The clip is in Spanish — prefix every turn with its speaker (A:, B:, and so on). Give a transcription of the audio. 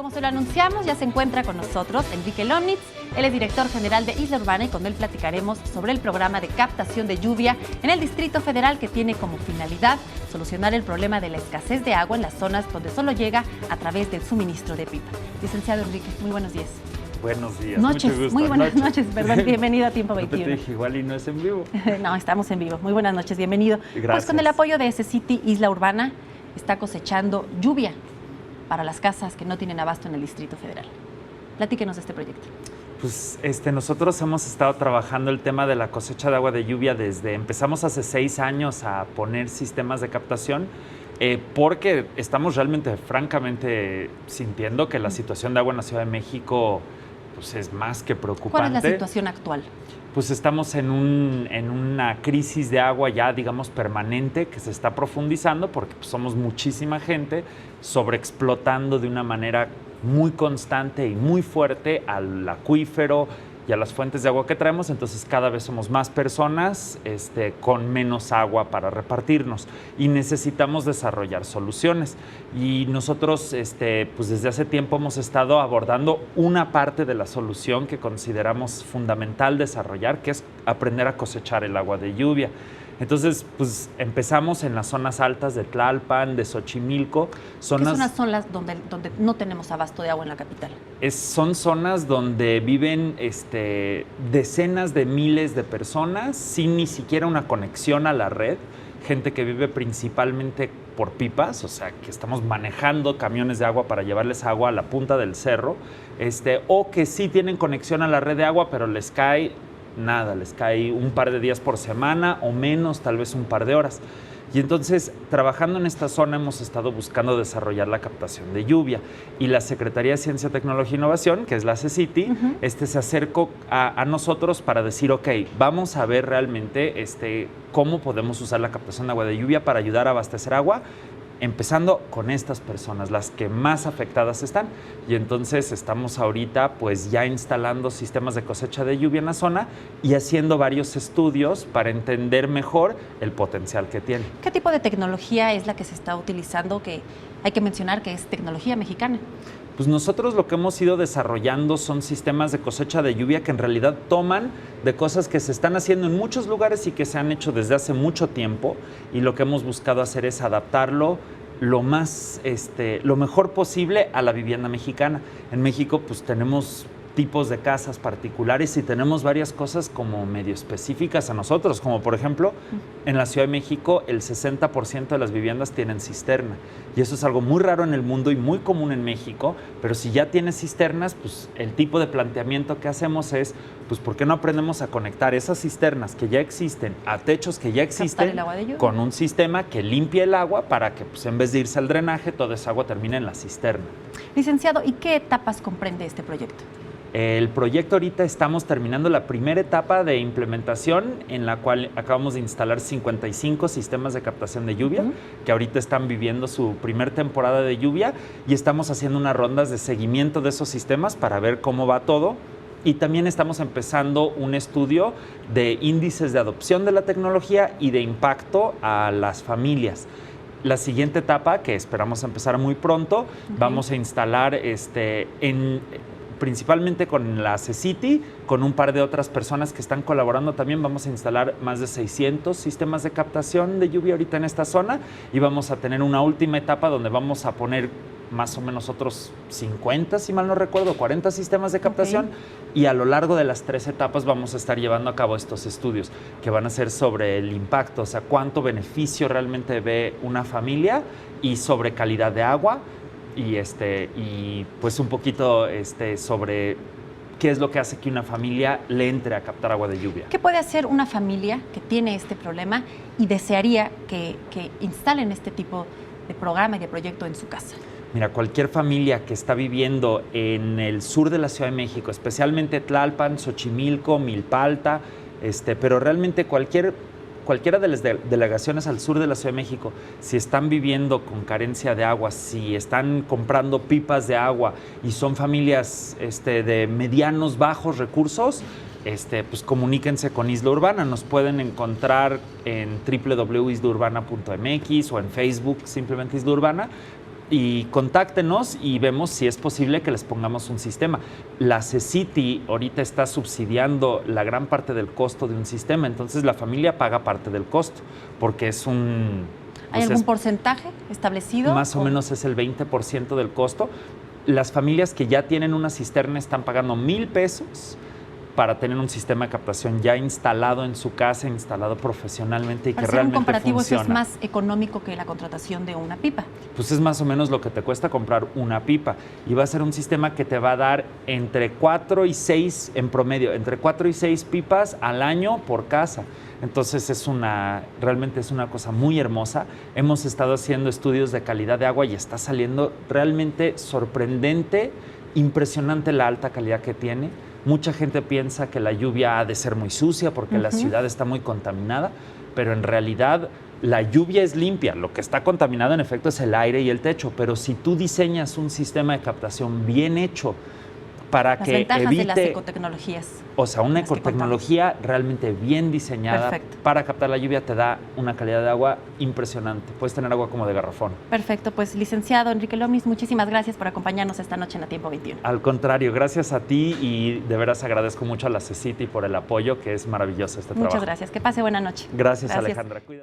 A: Como se lo anunciamos, ya se encuentra con nosotros Enrique Lomnitz. Él es director general de Isla Urbana y con él platicaremos sobre el programa de captación de lluvia en el Distrito Federal que tiene como finalidad solucionar el problema de la escasez de agua en las zonas donde solo llega a través del suministro de pipa. Licenciado Enrique, muy buenos días.
B: Buenos días,
A: noches,
B: mucho gusto.
A: muy buenas noches, perdón, bienvenido a Tiempo 21.
B: Te dije, igual y no es en vivo.
A: No, estamos en vivo. Muy buenas noches, bienvenido.
B: Gracias.
A: Pues con el apoyo de SCity Isla Urbana está cosechando lluvia para las casas que no tienen abasto en el Distrito Federal. Platíquenos de este proyecto.
B: Pues nosotros hemos estado trabajando el tema de la cosecha de agua de lluvia empezamos hace 6 años a poner sistemas de captación porque estamos realmente, francamente, sintiendo que la situación de agua en la Ciudad de México pues, es más que preocupante.
A: ¿Cuál es la situación actual?
B: Pues estamos en una crisis de agua ya, digamos, permanente que se está profundizando porque pues, somos muchísima gente sobreexplotando de una manera muy constante y muy fuerte al acuífero y a las fuentes de agua que traemos, entonces cada vez somos más personas con menos agua para repartirnos y necesitamos desarrollar soluciones. Y nosotros pues desde hace tiempo hemos estado abordando una parte de la solución que consideramos fundamental desarrollar, que es aprender a cosechar el agua de lluvia. Entonces, pues empezamos en las zonas altas de Tlalpan, de Xochimilco.
A: ¿Qué zonas son las donde no tenemos abasto de agua en la capital?
B: Son zonas donde viven decenas de miles de personas sin ni siquiera una conexión a la red. Gente que vive principalmente por pipas, o sea, que estamos manejando camiones de agua para llevarles agua a la punta del cerro, o que sí tienen conexión a la red de agua, pero les cae nada, les cae un par de días por semana o menos, tal vez un par de horas. Y entonces, trabajando en esta zona, hemos estado buscando desarrollar la captación de lluvia. Y la Secretaría de Ciencia, Tecnología e Innovación, que es la CECITI, se acercó a nosotros para decir, ok, vamos a ver realmente cómo podemos usar la captación de agua de lluvia para ayudar a abastecer agua, empezando con estas personas, las que más afectadas están. Y entonces estamos ahorita pues ya instalando sistemas de cosecha de lluvia en la zona y haciendo varios estudios para entender mejor el potencial que tiene.
A: ¿Qué tipo de tecnología es la que se está utilizando? Que hay que mencionar que es tecnología mexicana.
B: Pues nosotros lo que hemos ido desarrollando son sistemas de cosecha de lluvia que en realidad toman de cosas que se están haciendo en muchos lugares y que se han hecho desde hace mucho tiempo, y lo que hemos buscado hacer es adaptarlo lo mejor posible a la vivienda mexicana. En México pues tenemos tipos de casas particulares y tenemos varias cosas como medio específicas a nosotros, como por ejemplo, en la Ciudad de México el 60% de las viviendas tienen cisterna y eso es algo muy raro en el mundo y muy común en México, pero si ya tienes cisternas, pues el tipo de planteamiento que hacemos es, pues ¿por qué no aprendemos a conectar esas cisternas que ya existen a techos que ya existen con un sistema que limpie el agua para que pues, en vez de irse al drenaje, toda esa agua termine en la cisterna?
A: Licenciado, ¿y qué etapas comprende este proyecto?
B: El proyecto ahorita estamos terminando la primera etapa de implementación en la cual acabamos de instalar 55 sistemas de captación de lluvia que ahorita están viviendo su primer temporada de lluvia y estamos haciendo unas rondas de seguimiento de esos sistemas para ver cómo va todo. Y también estamos empezando un estudio de índices de adopción de la tecnología y de impacto a las familias. La siguiente etapa, que esperamos empezar muy pronto, vamos a instalar principalmente con la CECITI, con un par de otras personas que están colaborando también. Vamos a instalar más de 600 sistemas de captación de lluvia ahorita en esta zona y vamos a tener una última etapa donde vamos a poner más o menos otros 50, si mal no recuerdo, 40 sistemas de captación y a lo largo de las 3 etapas vamos a estar llevando a cabo estos estudios que van a ser sobre el impacto, o sea, cuánto beneficio realmente ve una familia y sobre calidad de agua. Y pues un poquito sobre qué es lo que hace que una familia le entre a captar agua de lluvia.
A: ¿Qué puede hacer una familia que tiene este problema y desearía que instalen este tipo de programa y de proyecto en su casa?
B: Mira, cualquier familia que está viviendo en el sur de la Ciudad de México, especialmente Tlalpan, Xochimilco, Milpalta, pero realmente cualquiera de las delegaciones al sur de la Ciudad de México, si están viviendo con carencia de agua, si están comprando pipas de agua y son familias de medianos, bajos recursos, pues comuníquense con Isla Urbana. Nos pueden encontrar en www.islaurbana.mx o en Facebook, simplemente Isla Urbana. y contáctenos y vemos si es posible que les pongamos un sistema. La CECITI ahorita está subsidiando la gran parte del costo de un sistema, entonces la familia paga parte del costo, porque es un...
A: ¿Hay algún porcentaje establecido?
B: Más o menos es el 20% del costo. Las familias que ya tienen una cisterna están pagando 1,000 pesos para tener un sistema de captación ya instalado en su casa, instalado profesionalmente y
A: Para
B: que
A: hacer un
B: realmente
A: comparativo,
B: funciona.
A: ¿eso es más económico que la contratación de una pipa?
B: Pues es más o menos lo que te cuesta comprar una pipa. Y va a ser un sistema que te va a dar entre 4 y 6 en promedio, entre 4 y 6 pipas al año por casa. Entonces realmente es una cosa muy hermosa. Hemos estado haciendo estudios de calidad de agua y está saliendo realmente sorprendente, impresionante la alta calidad que tiene. Mucha gente piensa que la lluvia ha de ser muy sucia porque la ciudad está muy contaminada, pero en realidad la lluvia es limpia. Lo que está contaminado en efecto es el aire y el techo, pero si tú diseñas un sistema de captación bien hecho para
A: Las
B: que
A: ventajas
B: evite...
A: de las ecotecnologías.
B: O sea, una
A: las que
B: ecotecnología realmente bien diseñada.
A: Perfecto.
B: Para captar la lluvia te da una calidad de agua impresionante. Puedes tener agua como de garrafón.
A: Perfecto, pues licenciado Enrique Lomnitz, muchísimas gracias por acompañarnos esta noche en A Tiempo 21.
B: Al contrario, gracias a ti y de veras agradezco mucho a la CECITI por el apoyo, que es maravilloso este trabajo.
A: Muchas gracias, que pase buena noche.
B: Gracias. Alejandra. Cuídate.